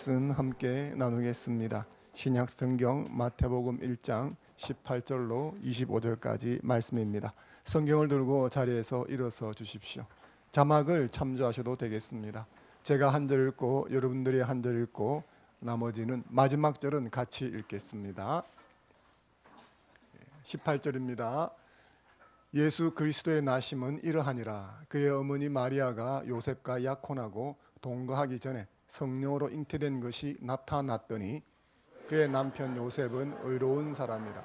말씀 함께 나누겠습니다. 신약 성경 마태복음 1장 18절로 25절까지 말씀입니다. 성경을 들고 자리에서 일어서 주십시오. 자막을 참조하셔도 되겠습니다. 제가 한 절 읽고 여러분들이 한 절 읽고 나머지는 마지막 절은 같이 읽겠습니다. 18절입니다. 예수 그리스도의 나심은 이러하니라. 그의 어머니 마리아가 요셉과 약혼하고 동거하기 전에 성령으로 잉태된 것이 나타났더니 그의 남편 요셉은 의로운 사람이라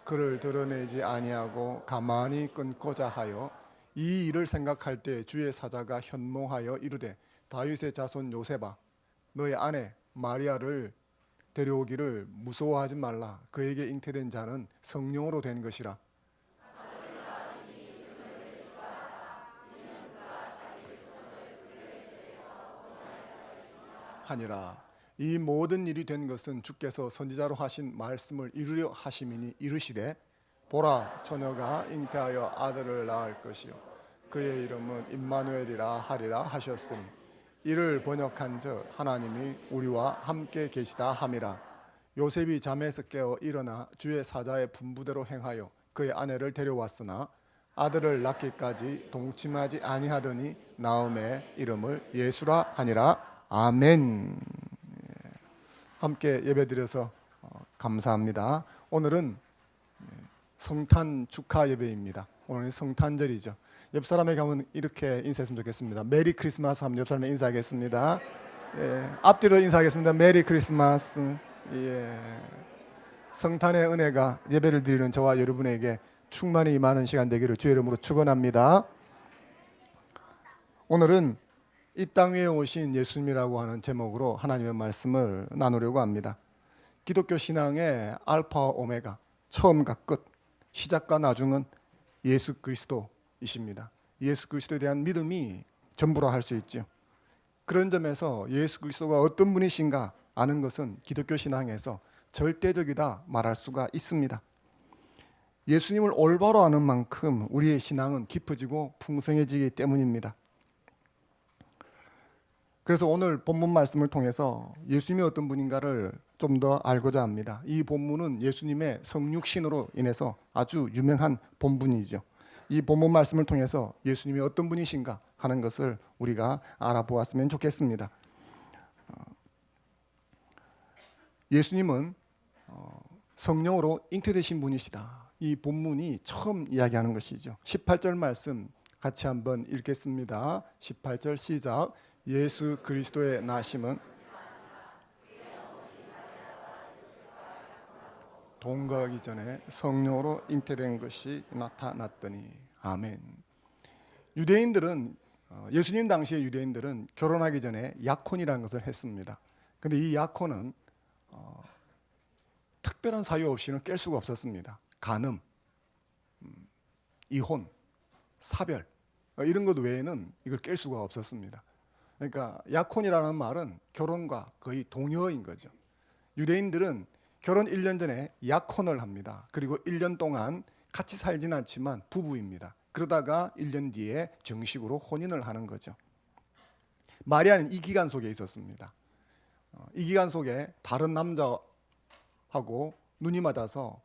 그를 드러내지 아니하고 가만히 끊고자 하여 이 일을 생각할 때 주의 사자가 현몽하여 이르되 다윗의 자손 요셉아 너의 아내 마리아를 데려오기를 무서워하지 말라. 그에게 잉태된 자는 성령으로 된 것이라. 하니라. 이 모든 일이 된 것은 주께서 선지자로 하신 말씀을 이루려 하심이니 이르시되 보라 처녀가 잉태하여 아들을 낳을 것이요 그의 이름은 임마누엘이라 하리라 하셨으니 이를 번역한즉 하나님이 우리와 함께 계시다 함이라. 요셉이 잠에서 깨어 일어나 주의 사자의 분부대로 행하여 그의 아내를 데려왔으나 아들을 낳기까지 동침하지 아니하더니 나음의 이름을 예수라 하니라. 아멘. 함께 예배드려서 감사합니다. 오늘은 성탄 축하 예배입니다. 오늘 성탄절이죠. 옆 사람에게 한번 이렇게 인사했으면 좋겠습니다. 메리 크리스마스 하면 옆 사람에 인사하겠습니다. 예, 앞뒤로 인사하겠습니다. 메리 크리스마스. 예. 성탄의 은혜가 예배를 드리는 저와 여러분에게 충만히 임하는 시간 되기를 주의 이름으로 축원합니다. 오늘은 이 땅 위에 오신 예수님이라고 하는 제목으로 하나님의 말씀을 나누려고 합니다. 기독교 신앙의 알파와 오메가, 처음과 끝, 시작과 나중은 예수 그리스도이십니다. 예수 그리스도에 대한 믿음이 전부라 할 수 있죠. 그런 점에서 예수 그리스도가 어떤 분이신가 아는 것은 기독교 신앙에서 절대적이다 말할 수가 있습니다. 예수님을 올바로 아는 만큼 우리의 신앙은 깊어지고 풍성해지기 때문입니다. 그래서 오늘 본문 말씀을 통해서 예수님이 어떤 분인가를 좀 더 알고자 합니다. 이 본문은 예수님의 성육신으로 인해서 아주 유명한 본문이죠. 이 본문 말씀을 통해서 예수님이 어떤 분이신가 하는 것을 우리가 알아보았으면 좋겠습니다. 예수님은 성령으로 잉태되신 분이시다. 이 본문이 처음 이야기하는 것이죠. 18절 말씀 같이 한번 읽겠습니다. 18절 시작. 예수 그리스도의 나심은 동거하기 전에 성령으로 잉태된 것이 나타났더니. 아멘. 유대인들은 예수님 당시의 유대인들은 결혼하기 전에 약혼이라는 것을 했습니다. 그런데 이 약혼은 특별한 사유 없이는 깰 수가 없었습니다. 간음, 이혼, 사별 이런 것 외에는 이걸 깰 수가 없었습니다. 그러니까 약혼이라는 말은 결혼과 거의 동여인 거죠. 유대인들은 결혼 1년 전에 약혼을 합니다. 그리고 1년 동안 같이 살진 않지만 부부입니다. 그러다가 1년 뒤에 정식으로 혼인을 하는 거죠. 마리아는 이 기간 속에 있었습니다. 이 기간 속에 다른 남자하고 눈이 맞아서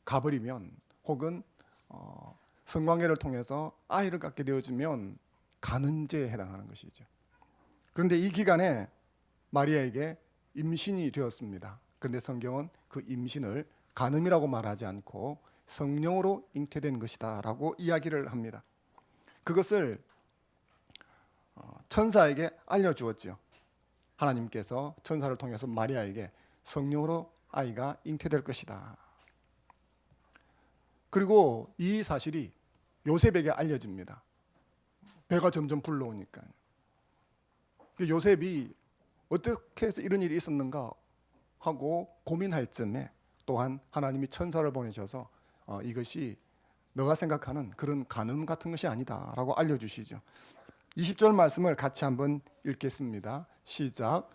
가버리면 혹은 성관계를 통해서 아이를 갖게 되어지면 간음죄에 해당하는 것이죠. 그런데 이 기간에 마리아에게 임신이 되었습니다. 그런데 성경은 그 임신을 간음이라고 말하지 않고 성령으로 잉태된 것이다 라고 이야기를 합니다. 그것을 천사에게 알려주었죠. 하나님께서 천사를 통해서 마리아에게 성령으로 아이가 잉태될 것이다. 그리고 이 사실이 요셉에게 알려집니다. 배가 점점 불러오니까요. 요셉이 어떻게 해서 이런 일이 있었는가 하고 고민할 쯤에 또한 하나님이 천사를 보내셔서 이것이 너가 생각하는 그런 간음 같은 것이 아니다 라고 알려주시죠. 20절 말씀을 같이 한번 읽겠습니다. 시작.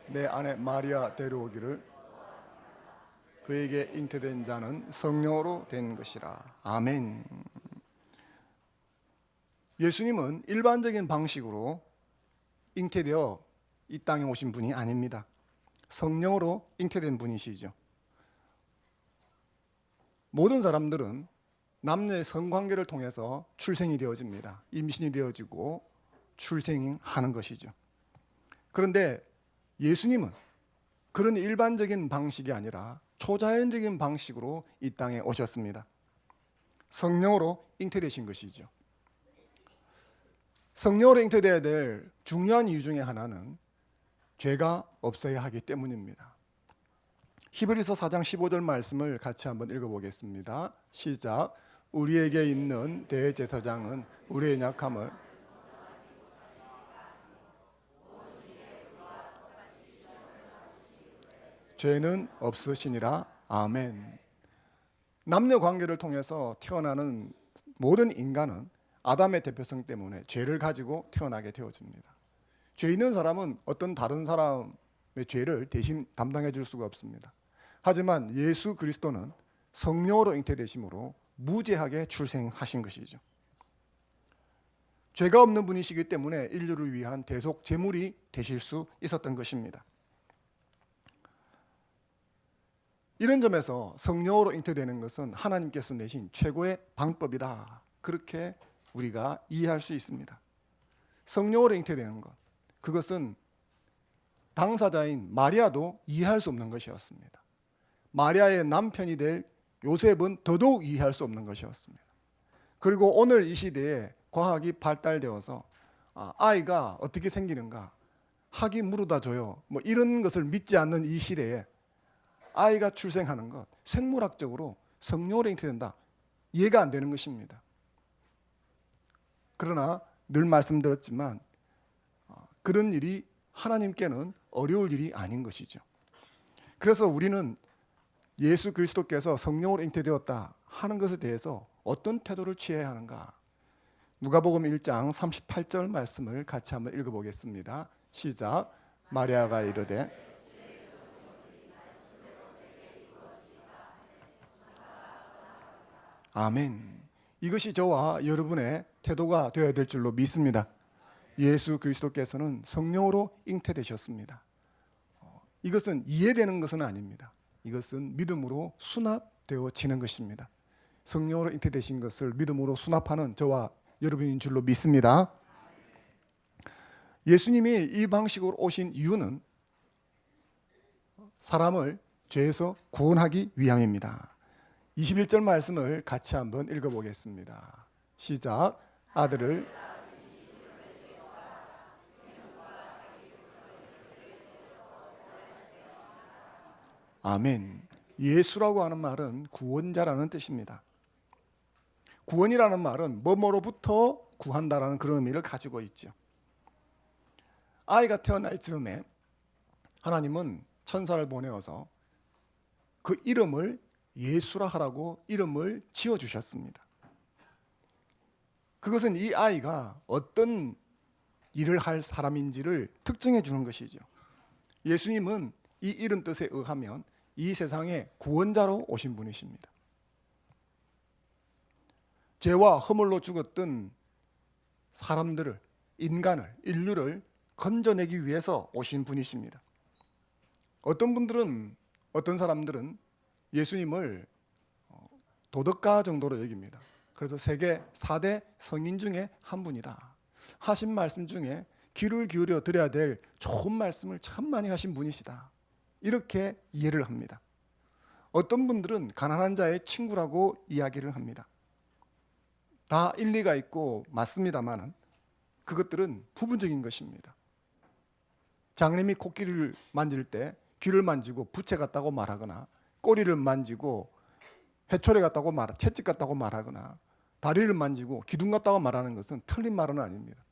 내 아내 마리아 데려오기를 그에게 잉태된 자는 성령으로 된 것이라. 아멘. 예수님은 일반적인 방식으로 잉태되어 이 땅에 오신 분이 아닙니다. 성령으로 잉태된 분이시죠. 모든 사람들은 남녀의 성관계를 통해서 출생이 되어집니다. 임신이 되어지고 출생하는 것이죠. 그런데 예수님은 그런 일반적인 방식이 아니라 초자연적인 방식으로 이 땅에 오셨습니다. 성령으로 잉태되신 것이죠. 성령으로 잉태되어야 될 중요한 이유 중에 하나는 죄가 없어야 하기 때문입니다. 히브리서 4장 15절 말씀을 같이 한번 읽어보겠습니다. 시작. 우리에게 있는 대제사장은 우리의 약함을 죄는 없으시니라. 아멘. 남녀 관계를 통해서 태어나는 모든 인간은 아담의 대표성 때문에 죄를 가지고 태어나게 되어집니다. 죄 있는 사람은 어떤 다른 사람의 죄를 대신 담당해 줄 수가 없습니다. 하지만 예수 그리스도는 성령으로 잉태되심으로 무죄하게 출생하신 것이죠. 죄가 없는 분이시기 때문에 인류를 위한 대속 제물이 되실 수 있었던 것입니다. 이런 점에서 성령으로 잉태되는 것은 하나님께서 내신 최고의 방법이다. 그렇게 우리가 이해할 수 있습니다. 성령으로 잉태되는 것, 그것은 당사자인 마리아도 이해할 수 없는 것이었습니다. 마리아의 남편이 될 요셉은 더더욱 이해할 수 없는 것이었습니다. 그리고 오늘 이 시대에 과학이 발달되어서 아이가 어떻게 생기는가, 학이 물어다 줘요, 뭐 이런 것을 믿지 않는 이 시대에 아이가 출생하는 것, 생물학적으로 성령으로 잉태된다, 이해가 안 되는 것입니다. 그러나 늘 말씀드렸지만 그런 일이 하나님께는 어려울 일이 아닌 것이죠. 그래서 우리는 예수 그리스도께서 성령으로 잉태되었다 하는 것에 대해서 어떤 태도를 취해야 하는가? 누가복음 1장 38절 말씀을 같이 한번 읽어보겠습니다. 시작. 마리아가 이르되 아멘. 이것이 저와 여러분의 태도가 되어야 될 줄로 믿습니다. 예수 그리스도께서는 성령으로 잉태되셨습니다. 이것은 이해되는 것은 아닙니다. 이것은 믿음으로 수납되어지는 것입니다. 성령으로 잉태되신 것을 믿음으로 수납하는 저와 여러분인 줄로 믿습니다. 예수님이 이 방식으로 오신 이유는 사람을 죄에서 구원하기 위함입니다. 21절 말씀을 같이 한번 읽어보겠습니다. 시작. 아들을 아멘. 예수라고 하는 말은 구원자라는 뜻입니다. 구원이라는 말은 뭐뭐로부터 구한다라는 그런 의미를 가지고 있죠. 아이가 태어날 즈음에 하나님은 천사를 보내어서 그 이름을 예수라 하라고 이름을 지어주셨습니다. 그것은 이 아이가 어떤 일을 할 사람인지를 특정해 주는 것이죠. 예수님은 이 이름 뜻에 의하면 이 세상에 구원자로 오신 분이십니다. 죄와 허물로 죽었던 사람들을, 인간을, 인류를 건져내기 위해서 오신 분이십니다. 어떤 사람들은 예수님을 도덕가 정도로 여깁니다. 그래서 세계 4대 성인 중에 한 분이다. 하신 말씀 중에 귀를 기울여 드려야 될 좋은 말씀을 참 많이 하신 분이시다. 이렇게 이해를 합니다. 어떤 분들은 가난한 자의 친구라고 이야기를 합니다. 다 일리가 있고 맞습니다만 그것들은 부분적인 것입니다. 장님이 코끼리를 만질 때 귀를 만지고 부채 같다고 말하거나 꼬리를 만지고 해초리 같다고 채찍 같다고 말하거나 다리를 만지고 기둥 같다고 말하는 것은 틀린 말은 아닙니다.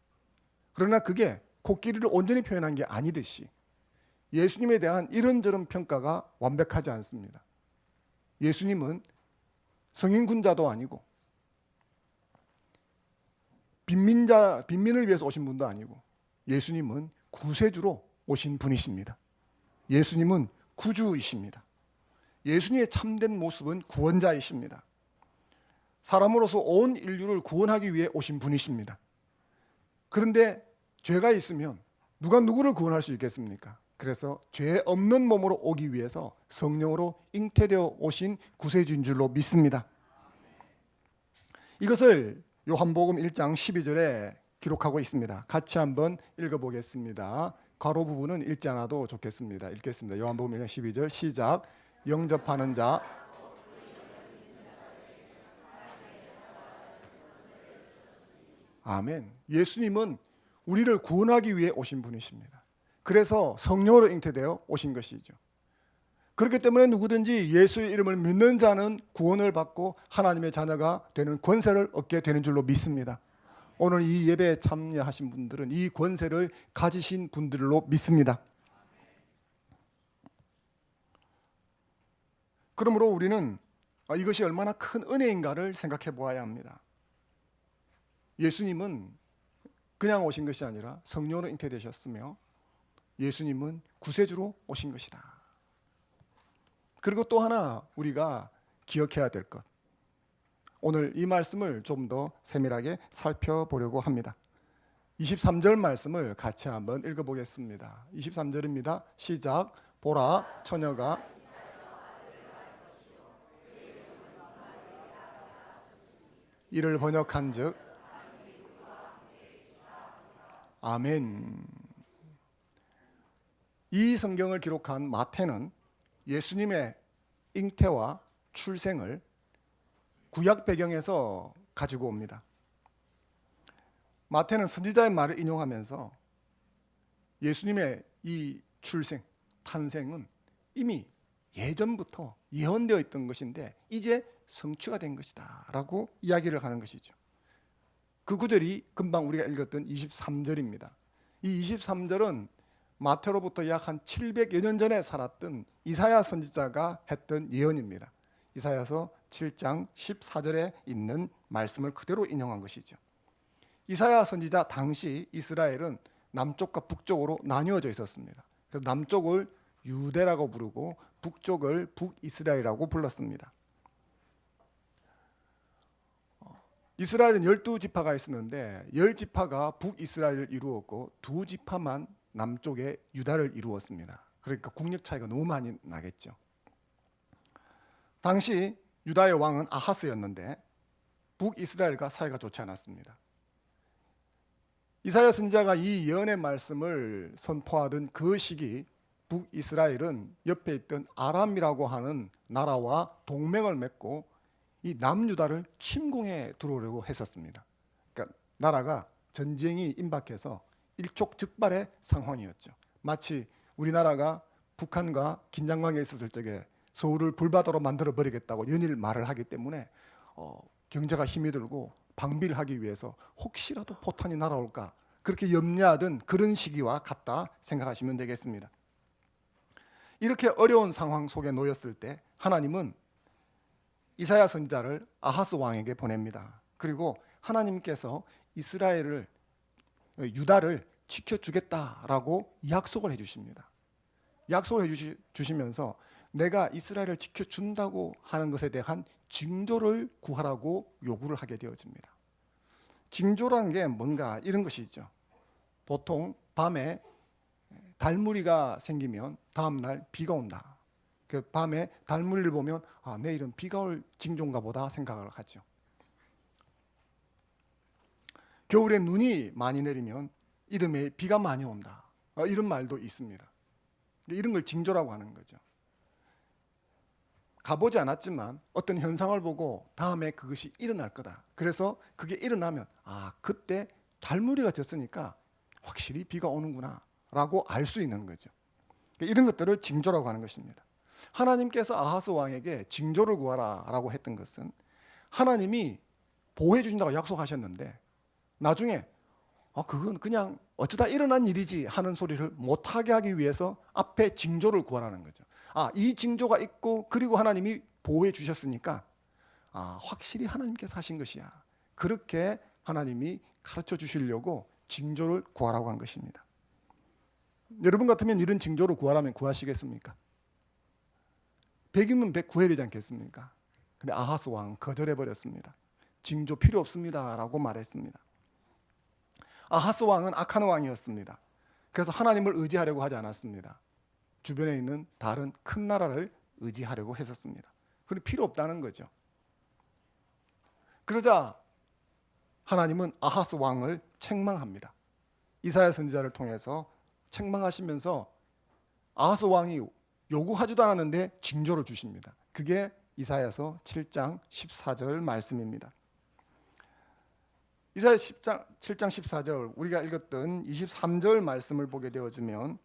그러나 그게 코끼리를 온전히 표현한 게 아니듯이 예수님에 대한 이런저런 평가가 완벽하지 않습니다. 예수님은 성인군자도 아니고 빈민을 위해서 오신 분도 아니고 예수님은 구세주로 오신 분이십니다. 예수님은 구주이십니다. 예수님의 참된 모습은 구원자이십니다. 사람으로서 온 인류를 구원하기 위해 오신 분이십니다. 그런데 죄가 있으면 누가 누구를 구원할 수 있겠습니까? 그래서 죄 없는 몸으로 오기 위해서 성령으로 잉태되어 오신 구세주인 줄로 믿습니다. 이것을 요한복음 1장 12절에 기록하고 있습니다. 같이 한번 읽어보겠습니다. 괄호 부분은 읽지 않아도 좋겠습니다. 읽겠습니다. 요한복음 1장 12절 시작. 영접하는 자 아멘. 예수님은 우리를 구원하기 위해 오신 분이십니다. 그래서 성령으로 잉태되어 오신 것이죠. 그렇기 때문에 누구든지 예수의 이름을 믿는 자는 구원을 받고 하나님의 자녀가 되는 권세를 얻게 되는 줄로 믿습니다. 오늘 이 예배에 참여하신 분들은 이 권세를 가지신 분들로 믿습니다. 그러므로 우리는 이것이 얼마나 큰 은혜인가를 생각해 보아야 합니다. 예수님은 그냥 오신 것이 아니라 성령으로 잉태되셨으며 예수님은 구세주로 오신 것이다. 그리고 또 하나 우리가 기억해야 될 것, 오늘 이 말씀을 좀 더 세밀하게 살펴보려고 합니다. 23절 말씀을 같이 한번 읽어보겠습니다. 23절입니다. 시작. 보라, 처녀가 이를 번역한 즉 아멘. 이 성경을 기록한 마태는 예수님의 잉태와 출생을 구약 배경에서 가지고 옵니다. 마태는 선지자의 말을 인용하면서 예수님의 이 출생, 탄생은 이미 예전부터 예언되어 있던 것인데 이제 성취가 된 것이다 라고 이야기를 하는 것이죠. 그 구절이 금방 우리가 읽었던 23절입니다. 이 23절은 마태로부터 약 한 700여 년 전에 살았던 이사야 선지자가 했던 예언입니다. 이사야서 7장 14절에 있는 말씀을 그대로 인용한 것이죠. 이사야 선지자 당시 이스라엘은 남쪽과 북쪽으로 나뉘어져 있었습니다. 그래서 남쪽을 유대라고 부르고 북쪽을 북이스라엘이라고 불렀습니다. 이스라엘은 12지파가 있었는데 10지파가 북이스라엘을 이루었고 2지파만 남쪽의 유다를 이루었습니다. 그러니까 국력 차이가 너무 많이 나겠죠. 당시 유다의 왕은 아하스였는데 북이스라엘과 사이가 좋지 않았습니다. 이사야 선지자가 이 예언의 말씀을 선포하던 그 시기 북이스라엘은 옆에 있던 아람이라고 하는 나라와 동맹을 맺고 이 남유다를 침공해 들어오려고 했었습니다. 그러니까 나라가 전쟁이 임박해서 일촉즉발의 상황이었죠. 마치 우리나라가 북한과 긴장관계에 있었을 적에 서울을 불바다로 만들어 버리겠다고 연일 말을 하기 때문에 경제가 힘이 들고 방비를 하기 위해서 혹시라도 포탄이 날아올까 그렇게 염려하던 그런 시기와 같다 생각하시면 되겠습니다. 이렇게 어려운 상황 속에 놓였을 때 하나님은 이사야 선지자를 아하스 왕에게 보냅니다. 그리고 하나님께서 이스라엘을 유다를 지켜주겠다라고 약속을 해주십니다. 약속을 해주시면서 내가 이스라엘을 지켜준다고 하는 것에 대한 징조를 구하라고 요구를 하게 되어집니다. 징조라는 게 뭔가 이런 것이죠. 보통 밤에 달무리가 생기면 다음날 비가 온다. 그 밤에 달무리를 보면 내일은 비가 올 징조인가 보다 생각을 하죠. 겨울에 눈이 많이 내리면 이듬해 비가 많이 온다. 이런 말도 있습니다. 이런 걸 징조라고 하는 거죠. 가보지 않았지만 어떤 현상을 보고 다음에 그것이 일어날 거다. 그래서 그게 일어나면 그때 달무리가 졌으니까 확실히 비가 오는구나 라고 알 수 있는 거죠. 이런 것들을 징조라고 하는 것입니다. 하나님께서 아하스 왕에게 징조를 구하라 라고 했던 것은 하나님이 보호해 주신다고 약속하셨는데 나중에 그건 그냥 어쩌다 일어난 일이지 하는 소리를 못하게 하기 위해서 앞에 징조를 구하라는 거죠. 이 징조가 있고 그리고 하나님이 보호해 주셨으니까 확실히 하나님께서 하신 것이야. 그렇게 하나님이 가르쳐 주시려고 징조를 구하라고 한 것입니다. 여러분 같으면 이런 징조를 구하라면 구하시겠습니까? 100이면 100 구해야 되지 않겠습니까? 근데 아하스 왕은 거절해 버렸습니다. 징조 필요 없습니다 라고 말했습니다. 아하스 왕은 악한 왕이었습니다. 그래서 하나님을 의지하려고 하지 않았습니다. 주변에 있는 다른 큰 나라를 의지하려고 했었습니다. 그건 필요 없다는 거죠. 그러자 하나님은 아하스 왕을 책망합니다. 이사야 선지자를 통해서 책망하시면서 아하스 왕이 요구하지도 않았는데 징조를 주십니다. 그게 이사야서 7장 14절 말씀입니다. 이사야 7장 14절 우리가 읽었던 23절 말씀을 보게 되어지면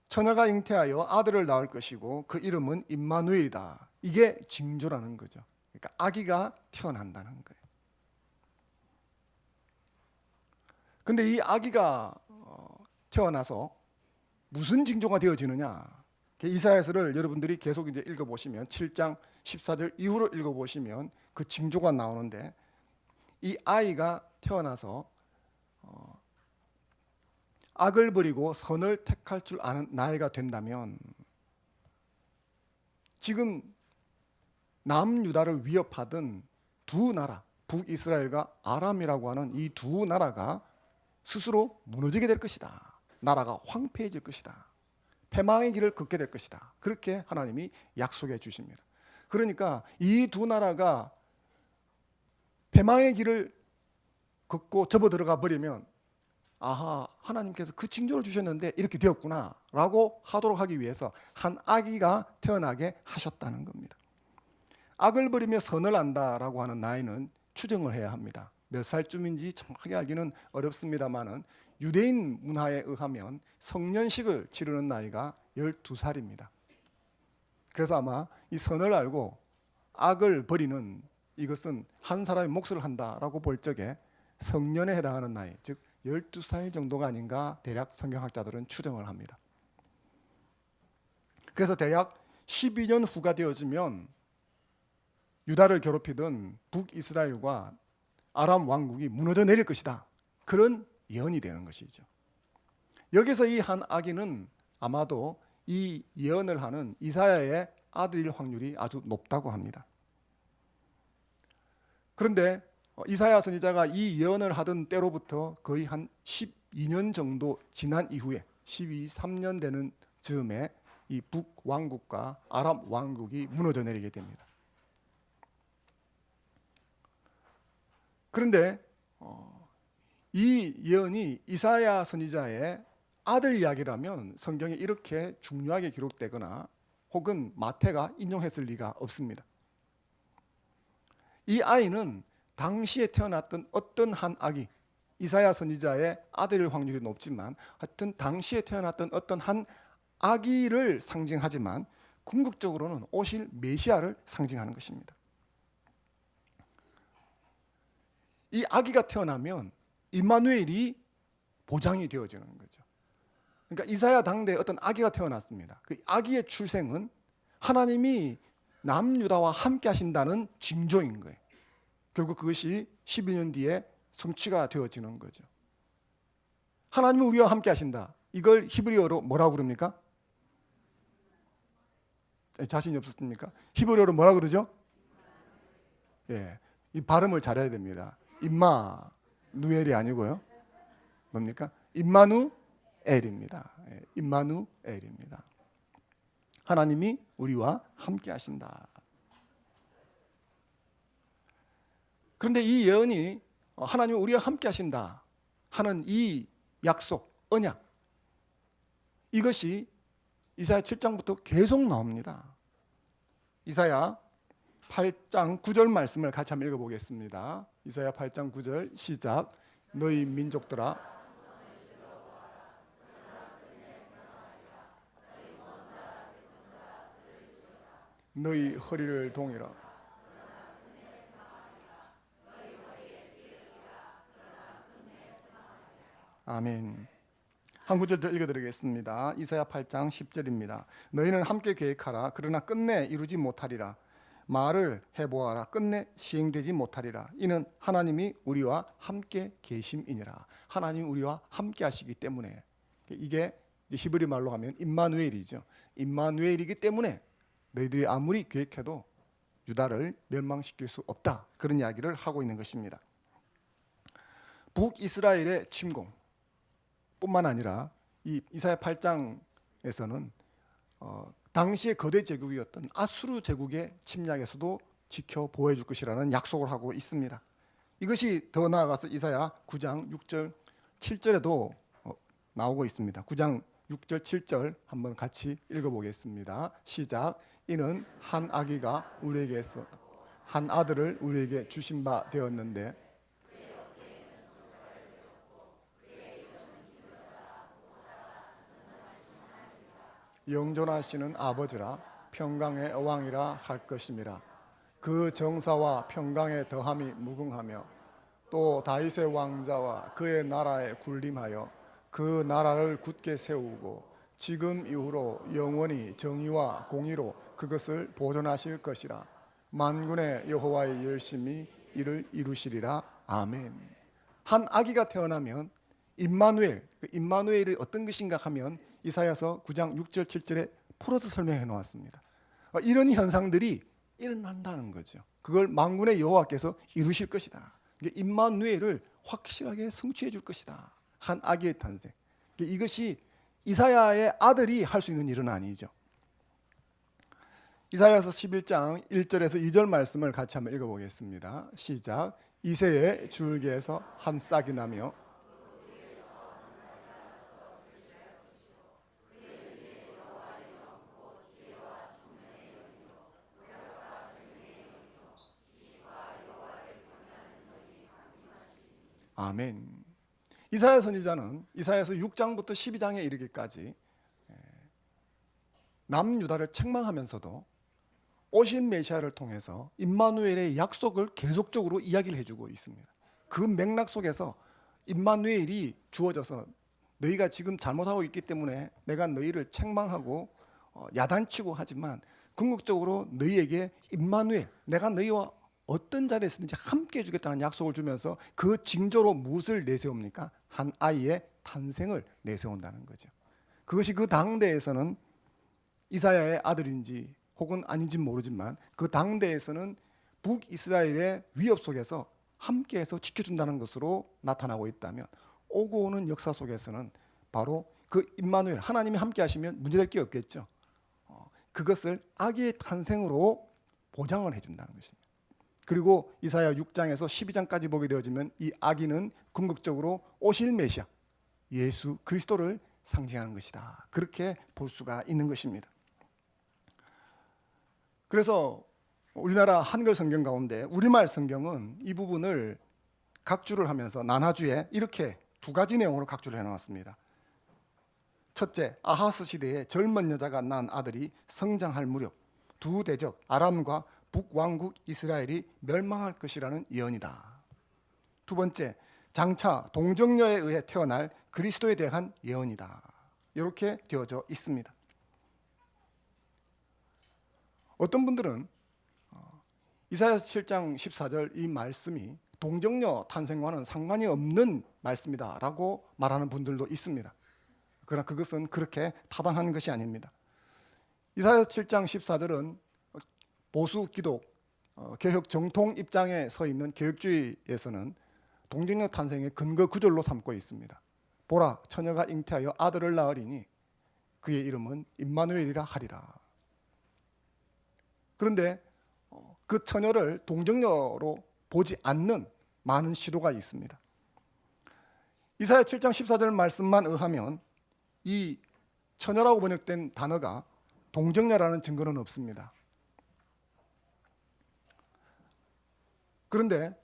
처녀가 잉태하여 아들을 낳을 것이고 그 이름은 임마누엘이다. 이게 징조라는 거죠. 그러니까 아기가 태어난다는 거예요. 근데 이 아기가 태어나서 무슨 징조가 되어지느냐? 이사야서를 여러분들이 계속 이제 읽어보시면 7장 14절 이후로 읽어보시면 그 징조가 나오는데 이 아이가 태어나서 악을 버리고 선을 택할 줄 아는 나이가 된다면 지금 남유다를 위협하던 두 나라 북이스라엘과 아람이라고 하는 이 두 나라가 스스로 무너지게 될 것이다. 나라가 황폐해질 것이다. 패망의 길을 걷게 될 것이다. 그렇게 하나님이 약속해 주십니다. 그러니까 이 두 나라가 패망의 길을 걷고 접어들어가 버리면 아하, 하나님께서 그 징조를 주셨는데 이렇게 되었구나 라고 하도록 하기 위해서 한 아기가 태어나게 하셨다는 겁니다. 악을 버리며 선을 안다라고 하는 나이는 추정을 해야 합니다. 몇 살쯤인지 정확하게 알기는 어렵습니다만은 유대인 문화에 의하면 성년식을 치르는 나이가 12살입니다. 그래서 아마 이 선을 알고 악을 버리는 이것은 한 사람이 몫을 한다라고 볼 적에 성년에 해당하는 나이, 즉 12살 정도가 아닌가 대략 성경학자들은 추정을 합니다. 그래서 대략 12년 후가 되어지면 유다를 괴롭히던 북이스라엘과 아람 왕국이 무너져 내릴 것이다. 그런 예언이 되는 것이죠. 여기서 이 한 아기는 아마도 이 예언을 하는 이사야의 아들일 확률이 아주 높다고 합니다. 그런데 이사야 선지자가 이 예언을 하던 때로부터 거의 한 12년 정도 지난 이후에 3년 되는 즈음에 이 북왕국과 아람 왕국이 무너져 내리게 됩니다. 그런데 이 예언이 이사야 선지자의 아들 이야기라면 성경에 이렇게 중요하게 기록되거나 혹은 마태가 인용했을 리가 없습니다. 이 아이는 당시에 태어났던 어떤 한 아기, 이사야 선지자의 아들일 확률이 높지만 하여튼 당시에 태어났던 어떤 한 아기를 상징하지만 궁극적으로는 오실 메시아를 상징하는 것입니다. 이 아기가 태어나면 임마누엘이 보장이 되어지는 거죠. 그러니까 이사야 당대에 어떤 아기가 태어났습니다. 그 아기의 출생은 하나님이 남유다와 함께 하신다는 징조인 거예요. 결국 그것이 12년 뒤에 성취가 되어지는 거죠. 하나님은 우리와 함께 하신다. 이걸 히브리어로 뭐라고 그럽니까? 자신이 없었습니까? 히브리어로 뭐라 그러죠? 예, 이 발음을 잘해야 됩니다. 임마누엘이 아니고요. 뭡니까? 임마누엘입니다. 예, 임마누엘입니다. 하나님이 우리와 함께 하신다. 그런데 이 예언이 하나님이 우리와 함께 하신다 하는 이 약속, 언약, 이것이 이사야 7장부터 계속 나옵니다. 이사야 8장 9절 말씀을 같이 한번 읽어보겠습니다. 이사야 8장 9절 시작. 너희 민족들아 너희 허리를 동이라. 아멘. 한 구절 더 읽어드리겠습니다. 이사야 8장 10절입니다. 너희는 함께 계획하라. 그러나 끝내 이루지 못하리라. 말을 해보아라. 끝내 시행되지 못하리라. 이는 하나님이 우리와 함께 계심이니라. 하나님이 우리와 함께 하시기 때문에, 이게 히브리 말로 하면 임마누엘이죠. 임마누엘이기 때문에 너희들이 아무리 계획해도 유다를 멸망시킬 수 없다. 그런 이야기를 하고 있는 것입니다. 북이스라엘의 침공 뿐만 아니라 이 이사야 8장에서는 당시의 거대 제국이었던 아수르 제국의 침략에서도 지켜 보호해 줄 것이라는 약속을 하고 있습니다. 이것이 더 나아가서 이사야 9장 6절 7절에도 나오고 있습니다. 9장 6절 7절 한번 같이 읽어보겠습니다. 시작. 이는 한 아기가 우리에게서 한 아들을 우리에게 주신 바 되었는데 영존하시는 아버지라 평강의 왕이라 할 것임이라. 그 정사와 평강의 더함이 무궁하며 또 다윗의 왕자와 그의 나라에 군림하여 그 나라를 굳게 세우고 지금 이후로 영원히 정의와 공의로 그것을 보존하실 것이라. 만군의 여호와의 열심히 이를 이루시리라. 아멘. 한 아기가 태어나면 임마누엘, 임마누엘이 어떤 것인가 하면 이사야서 9장 6절 7절에 풀어서 설명해 놓았습니다. 이런 현상들이 일어난다는 거죠. 그걸 만군의 여호와께서 이루실 것이다. 임마누엘을 확실하게 성취해 줄 것이다. 한 아기의 탄생. 이것이 이사야의 아들이 할 수 있는 일은 아니죠. 이사야서 11장 1절에서 2절 말씀을 같이 한번 읽어보겠습니다. 시작. 이새의 줄기에서 한 싹이 나며 아멘. 이사야 선지자는 이사야서 6장부터 12장에 이르기까지 남유다를 책망하면서도 오신 메시아를 통해서 임마누엘의 약속을 계속적으로 이야기를 해주고 있습니다. 그 맥락 속에서 임마누엘이 주어져서 너희가 지금 잘못하고 있기 때문에 내가 너희를 책망하고 야단치고 하지만 궁극적으로 너희에게 임마누엘, 내가 너희와 어떤 자리에 있든지 함께 해주겠다는 약속을 주면서 그 징조로 무엇을 내세웁니까? 한 아이의 탄생을 내세운다는 거죠. 그것이 그 당대에서는 이사야의 아들인지 혹은 아닌지 모르지만 그 당대에서는 북이스라엘의 위협 속에서 함께해서 지켜준다는 것으로 나타나고 있다면 오고 오는 역사 속에서는 바로 그 임마누엘, 하나님이 함께 하시면 문제될 게 없겠죠. 그것을 아기의 탄생으로 보장을 해준다는 것입니다. 그리고 이사야 6장에서 12장까지 보게 되어지면 이 아기는 궁극적으로 오실 메시아 예수 그리스도를 상징하는 것이다. 그렇게 볼 수가 있는 것입니다. 그래서 우리나라 한글 성경 가운데 우리말 성경은 이 부분을 각주를 하면서 난하주에 이렇게 두 가지 내용으로 각주를 해놓았습니다. 첫째, 아하스 시대에 젊은 여자가 낳은 아들이 성장할 무렵 두 대적 아람과 북왕국 이스라엘이 멸망할 것이라는 예언이다. 두 번째, 장차 동정녀에 의해 태어날 그리스도에 대한 예언이다. 이렇게 되어져 있습니다. 어떤 분들은 이사야서 7장 14절 이 말씀이 동정녀 탄생과는 상관이 없는 말씀이다라고 말하는 분들도 있습니다. 그러나 그것은 그렇게 타당한 것이 아닙니다. 이사야서 7장 14절은 보수 기독 개혁 정통 입장에 서 있는 개혁주의에서는 동정녀 탄생의 근거 구절로 삼고 있습니다. 보라, 처녀가 잉태하여 아들을 낳으리니 그의 이름은 임마누엘이라 하리라. 그런데 그 처녀를 동정녀로 보지 않는 많은 시도가 있습니다. 이사야 7장 14절 말씀만 의하면 이 처녀라고 번역된 단어가 동정녀라는 증거는 없습니다. 그런데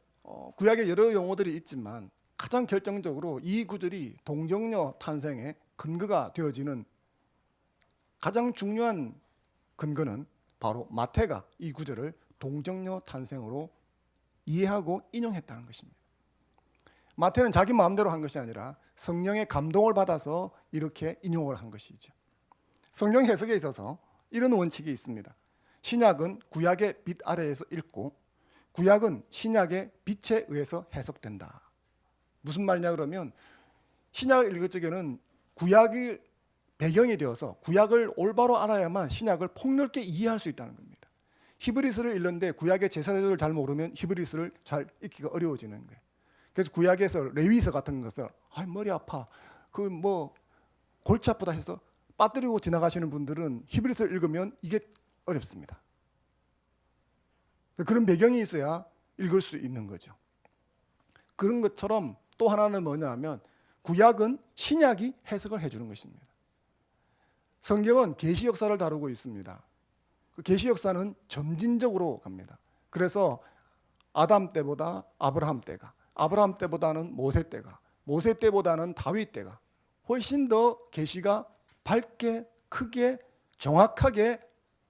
구약에 여러 용어들이 있지만 가장 결정적으로 이 구절이 동정녀 탄생의 근거가 되어지는 가장 중요한 근거는 바로 마태가 이 구절을 동정녀 탄생으로 이해하고 인용했다는 것입니다. 마태는 자기 마음대로 한 것이 아니라 성령의 감동을 받아서 이렇게 인용을 한 것이죠. 성경 해석에 있어서 이런 원칙이 있습니다. 신약은 구약의 빛 아래에서 읽고 구약은 신약의 빛에 의해서 해석된다. 무슨 말이냐 그러면 신약을 읽을 적에는 구약이 배경이 되어서 구약을 올바로 알아야만 신약을 폭넓게 이해할 수 있다는 겁니다. 히브리서를 읽는데 구약의 제사제도를 잘 모르면 히브리서를 잘 읽기가 어려워지는 거예요. 그래서 구약에서 레위서 같은 것을 머리 아파, 그 뭐 골치 아프다 해서 빠뜨리고 지나가시는 분들은 히브리서를 읽으면 이게 어렵습니다. 그런 배경이 있어야 읽을 수 있는 거죠. 그런 것처럼 또 하나는 뭐냐 하면 구약은 신약이 해석을 해주는 것입니다. 성경은 계시 역사를 다루고 있습니다. 그 계시 역사는 점진적으로 갑니다. 그래서 아담 때보다 아브라함 때가, 아브라함 때보다는 모세 때가, 모세 때보다는 다윗 때가 훨씬 더 계시가 밝게, 크게, 정확하게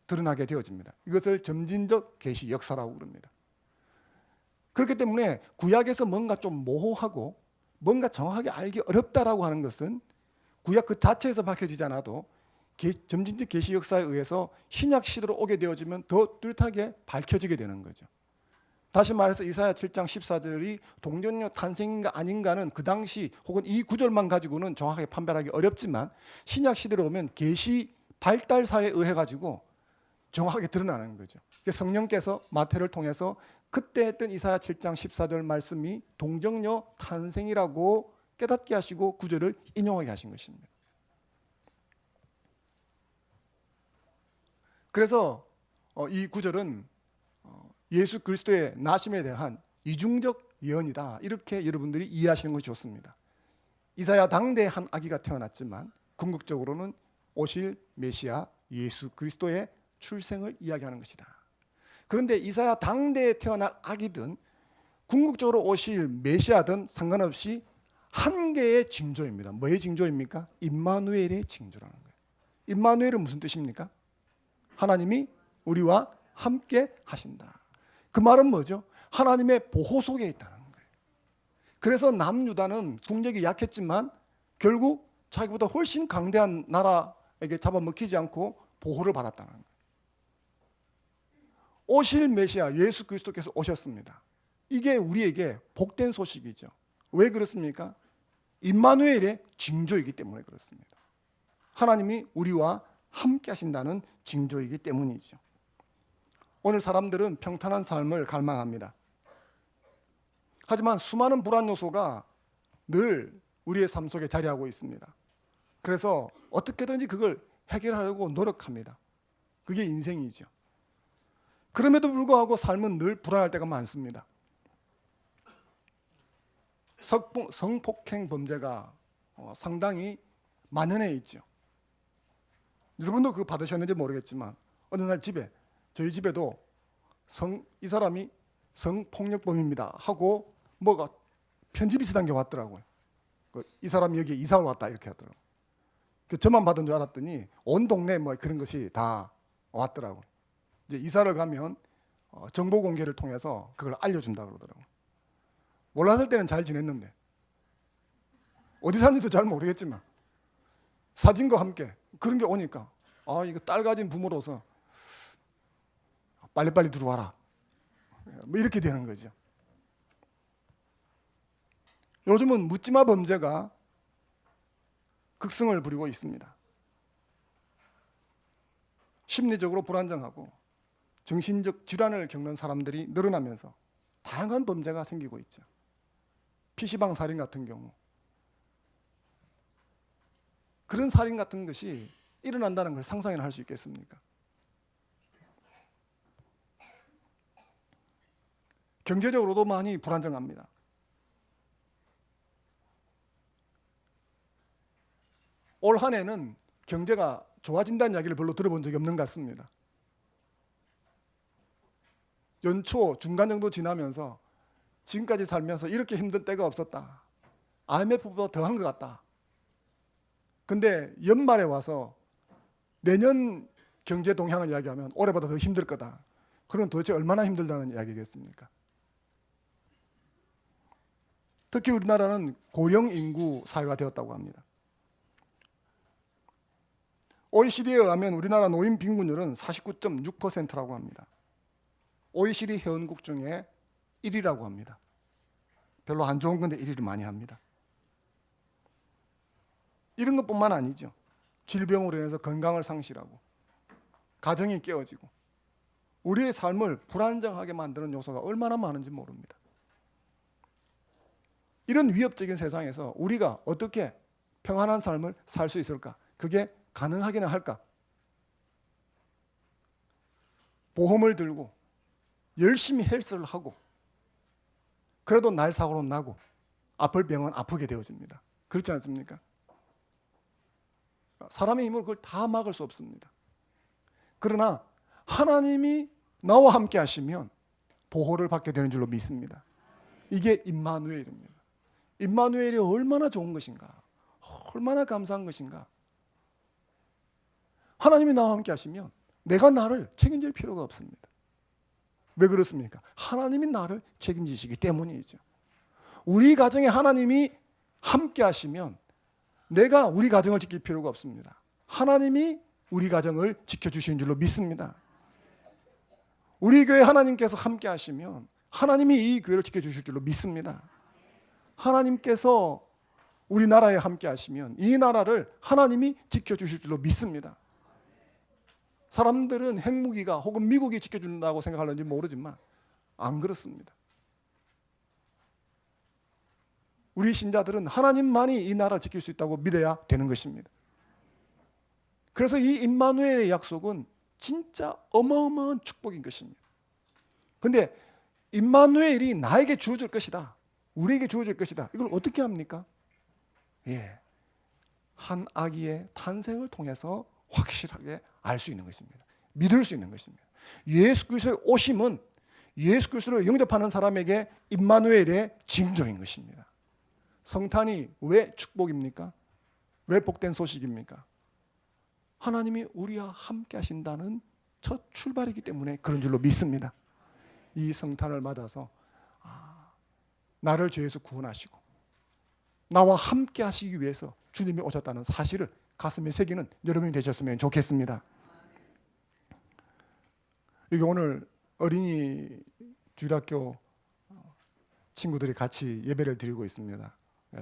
드러나게 되어집니다. 이것을 점진적 계시 역사라고 부릅니다. 그렇기 때문에 구약에서 뭔가 좀 모호하고 뭔가 정확하게 알기 어렵다라고 하는 것은 구약 그 자체에서 밝혀지지 않아도 점진적 계시 역사에 의해서 신약 시대로 오게 되어지면 더 뚜렷하게 밝혀지게 되는 거죠. 다시 말해서 이사야 7장 14절이 동정녀 탄생인가 아닌가는 그 당시 혹은 이 구절만 가지고는 정확하게 판별하기 어렵지만 신약 시대로 오면 계시 발달사에 의해 가지고 정확하게 드러나는 거죠. 성령께서 마태를 통해서 그때 했던 이사야 7장 14절 말씀이 동정녀 탄생이라고 깨닫게 하시고 구절을 인용하게 하신 것입니다. 그래서 이 구절은 예수 그리스도의 나심에 대한 이중적 예언이다, 이렇게 여러분들이 이해하시는 것이 좋습니다. 이사야 당대에 한 아기가 태어났지만 궁극적으로는 오실 메시아 예수 그리스도의 출생을 이야기하는 것이다. 그런데 이사야 당대에 태어날 아기든 궁극적으로 오실 메시아든 상관없이 한 개의 징조입니다. 뭐의 징조입니까? 임마누엘의 징조라는 거예요. 임마누엘은 무슨 뜻입니까? 하나님이 우리와 함께 하신다. 그 말은 뭐죠? 하나님의 보호 속에 있다는 거예요. 그래서 남유다는 국력이 약했지만 결국 자기보다 훨씬 강대한 나라에게 잡아먹히지 않고 보호를 받았다는 거예요. 오실 메시아 예수 그리스도께서 오셨습니다. 이게 우리에게 복된 소식이죠. 왜 그렇습니까? 임마누엘의 징조이기 때문에 그렇습니다. 하나님이 우리와 함께 하신다는 징조이기 때문이죠. 오늘 사람들은 평탄한 삶을 갈망합니다. 하지만 수많은 불안 요소가 늘 우리의 삶 속에 자리하고 있습니다. 그래서 어떻게든지 그걸 해결하려고 노력합니다. 그게 인생이죠. 그럼에도 불구하고 삶은 늘 불안할 때가 많습니다. 성폭행 범죄가 상당히 만연해 있죠. 여러분도 그거 받으셨는지 모르겠지만 어느 날 저희 집에도 이 사람이 성폭력범입니다 하고 뭐가 편지 비슷한 게 왔더라고요. 이 사람이 여기에 이사를 왔다 이렇게 하더라고요. 저만 받은 줄 알았더니 온 동네 뭐 그런 것이 다 왔더라고요. 이제 이사를 가면 정보 공개를 통해서 그걸 알려준다 그러더라고요. 몰랐을 때는 잘 지냈는데 어디 사는지도 잘 모르겠지만 사진과 함께 그런 게 오니까 이거 딸 가진 부모로서 빨리빨리 들어와라 뭐 이렇게 되는 거죠. 요즘은 묻지마 범죄가 극성을 부리고 있습니다. 심리적으로 불안정하고 정신적 질환을 겪는 사람들이 늘어나면서 다양한 범죄가 생기고 있죠. PC방 살인 같은 경우, 그런 살인 같은 것이 일어난다는 걸 상상이나 할 수 있겠습니까? 경제적으로도 많이 불안정합니다. 올 한 해는 경제가 좋아진다는 이야기를 별로 들어본 적이 없는 것 같습니다. 연초 중간 정도 지나면서 지금까지 살면서 이렇게 힘든 때가 없었다. IMF보다 더한 것 같다. 근데 연말에 와서 내년 경제 동향을 이야기하면 올해보다 더 힘들 거다. 그럼 도대체 얼마나 힘들다는 이야기겠습니까? 특히 우리나라는 고령 인구 사회가 되었다고 합니다. OECD에 의하면 우리나라 노인 빈곤율은 49.6%라고 합니다. OECD 회원국 중에 1위라고 합니다. 별로 안 좋은 건데 1위를 많이 합니다. 이런 것뿐만 아니죠. 질병으로 인해서 건강을 상실하고 가정이 깨어지고 우리의 삶을 불안정하게 만드는 요소가 얼마나 많은지 모릅니다. 이런 위협적인 세상에서 우리가 어떻게 평안한 삶을 살 수 있을까? 그게 가능하기는 할까? 보험을 들고 열심히 헬스를 하고 그래도 날 사고는 나고 아플 병은 아프게 되어집니다. 그렇지 않습니까? 사람의 힘으로 그걸 다 막을 수 없습니다. 그러나 하나님이 나와 함께 하시면 보호를 받게 되는 줄로 믿습니다. 이게 임마누엘입니다. 임마누엘이 얼마나 좋은 것인가, 얼마나 감사한 것인가. 하나님이 나와 함께 하시면 내가 나를 책임질 필요가 없습니다. 왜 그렇습니까? 하나님이 나를 책임지시기 때문이죠. 우리 가정에 하나님이 함께 하시면 내가 우리 가정을 지킬 필요가 없습니다. 하나님이 우리 가정을 지켜주시는 줄로 믿습니다. 우리 교회 하나님께서 함께 하시면 하나님이 이 교회를 지켜주실 줄로 믿습니다. 하나님께서 우리나라에 함께 하시면 이 나라를 하나님이 지켜주실 줄로 믿습니다. 사람들은 핵무기가 혹은 미국이 지켜준다고 생각하는지 모르지만 안 그렇습니다. 우리 신자들은 하나님만이 이 나라를 지킬 수 있다고 믿어야 되는 것입니다. 그래서 이 임마누엘의 약속은 진짜 어마어마한 축복인 것입니다. 그런데 임마누엘이 나에게 주어질 것이다, 우리에게 주어질 것이다, 이걸 어떻게 합니까? 한 아기의 탄생을 통해서 확실하게 알 수 있는 것입니다. 믿을 수 있는 것입니다. 예수 그리스도의 오심은 예수 그리스도를 영접하는 사람에게 임마누엘의 징조인 것입니다. 성탄이 왜 축복입니까? 왜 복된 소식입니까? 하나님이 우리와 함께 하신다는 첫 출발이기 때문에 그런 줄로 믿습니다. 이 성탄을 맞아서 나를 죄에서 구원하시고 나와 함께 하시기 위해서 주님이 오셨다는 사실을 가슴에 새기는 여러분이 되셨으면 좋겠습니다. 이게 오늘 어린이 주일학교 친구들이 같이 예배를 드리고 있습니다.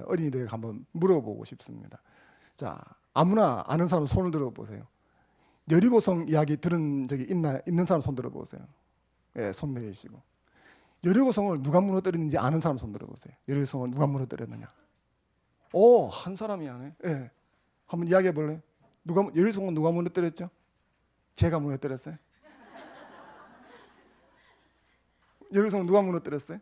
어린이들에게 한번 물어보고 싶습니다. 자, 아무나 아는 사람 손을 들어보세요. 여리고성 이야기 들은 적이 있는 사람 손 들어보세요. 손 내리시고. 여리고성을 누가 무너뜨렸는지 아는 사람 손 들어보세요. 여리고성을 누가 무너뜨렸느냐? 한 사람이 아네. 한번 이야기해 볼래요? 여리고성은 누가 무너뜨렸죠? 제가 무너뜨렸어요. 여리고성은 누가 무너뜨렸어요?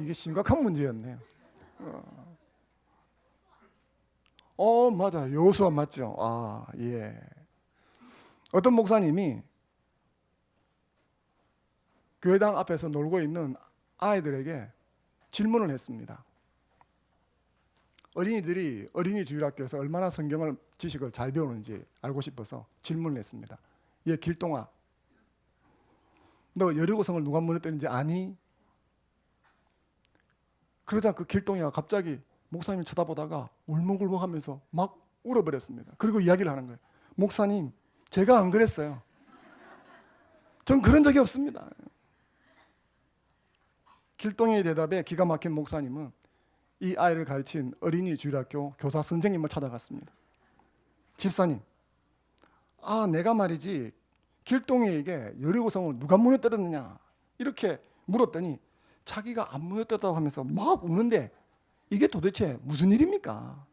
이게 심각한 문제였네요. 맞아. 여호수아 맞죠? 예. 어떤 목사님이 교회당 앞에서 놀고 있는 아이들에게 질문을 했습니다. 어린이들이 어린이 주일학교에서 얼마나 성경을 지식을 잘 배우는지 알고 싶어서 질문을 했습니다. 길동아, 너 여리고성을 누가 무너뜨렸는지 아니? 그러자 그 길동이가 갑자기 목사님을 쳐다보다가 울먹울먹하면서 막 울어버렸습니다. 그리고 이야기를 하는 거예요. 목사님, 제가 안 그랬어요. 전 그런 적이 없습니다. 길동이의 대답에 기가 막힌 목사님은 이 아이를 가르친 어린이 주일학교 교사 선생님을 찾아갔습니다. 집사님, 내가 말이지 길동이에게 여리고성을 누가 무너뜨렸느냐 이렇게 물었더니 자기가 안 무너뜨렸다고 하면서 막 우는데 이게 도대체 무슨 일입니까?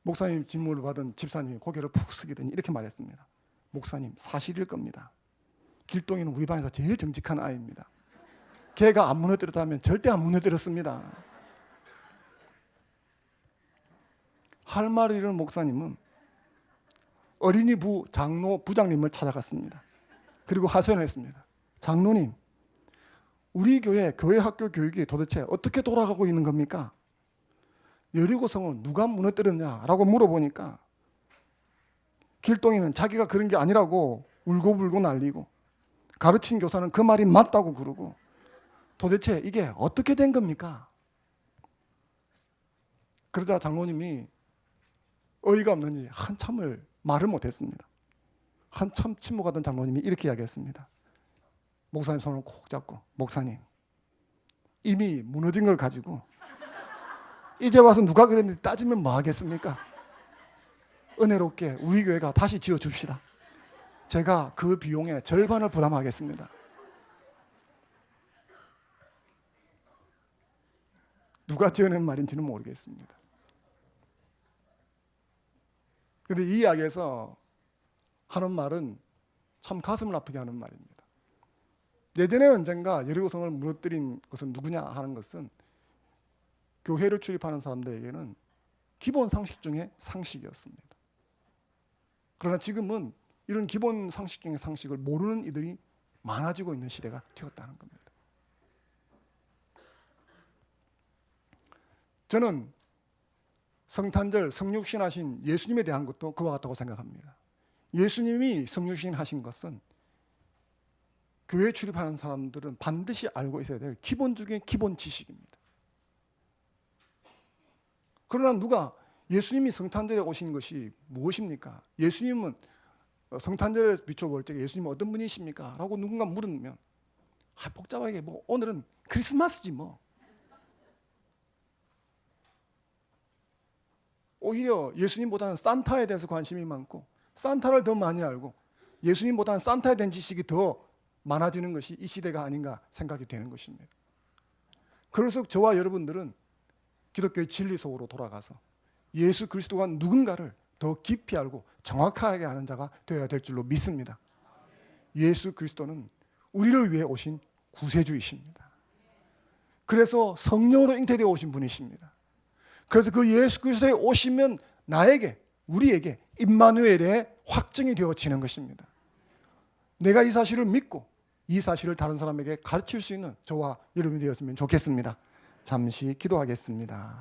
목사님 질문을 받은 집사님이 고개를 푹 숙이더니 이렇게 말했습니다. 목사님, 사실일 겁니다. 길동이는 우리 반에서 제일 정직한 아이입니다. 걔가 안 무너뜨렸다면 절대 안 무너뜨렸습니다. 할 말을 잃은 목사님은 어린이부 장로 부장님을 찾아갔습니다. 그리고 하소연했습니다. 장로님, 우리 교회 학교 교육이 도대체 어떻게 돌아가고 있는 겁니까? 여리고성을 누가 무너뜨렸냐라고 물어보니까 길동이는 자기가 그런 게 아니라고 울고불고 난리고 가르친 교사는 그 말이 맞다고 그러고 도대체 이게 어떻게 된 겁니까? 그러자 장로님이 어이가 없는지 한참을 말을 못했습니다. 한참 침묵하던 장로님이 이렇게 이야기했습니다. 목사님 손을 콕 잡고, 목사님, 이미 무너진 걸 가지고 이제 와서 누가 그랬는지 따지면 뭐 하겠습니까? 은혜롭게 우리 교회가 다시 지어줍시다. 제가 그 비용의 절반을 부담하겠습니다. 누가 지어낸 말인지는 모르겠습니다. 그런데 이 이야기에서 하는 말은 참 가슴을 아프게 하는 말입니다. 예전에 언젠가 여리고성을 무너뜨린 것은 누구냐 하는 것은 교회를 출입하는 사람들에게는 기본 상식 중에 상식이었습니다. 그러나 지금은 이런 기본 상식 중에 상식을 모르는 이들이 많아지고 있는 시대가 되었다는 겁니다. 저는 성탄절, 성육신 하신 예수님에 대한 것도 그와 같다고 생각합니다. 예수님이 성육신 하신 것은 교회에 출입하는 사람들은 반드시 알고 있어야 될 기본 중에 기본 지식입니다. 그러나 누가 예수님이 성탄절에 오신 것이 무엇입니까? 예수님은 성탄절에 비춰볼 때 예수님은 어떤 분이십니까? 라고 누군가 물으면 복잡하게 오늘은 크리스마스지 뭐. 오히려 예수님보다는 산타에 대해서 관심이 많고 산타를 더 많이 알고 예수님보다는 산타에 대한 지식이 더 많아지는 것이 이 시대가 아닌가 생각이 되는 것입니다. 그래서 저와 여러분들은 기독교의 진리 속으로 돌아가서 예수 그리스도가 누군가를 더 깊이 알고 정확하게 아는 자가 되어야 될 줄로 믿습니다. 예수 그리스도는 우리를 위해 오신 구세주이십니다. 그래서 성령으로 잉태되어 오신 분이십니다. 그래서 그 예수 그리스도에 오시면 나에게, 우리에게 임마누엘의 확증이 되어지는 것입니다. 내가 이 사실을 믿고 이 사실을 다른 사람에게 가르칠 수 있는 저와 여러분이 되었으면 좋겠습니다. 잠시 기도하겠습니다.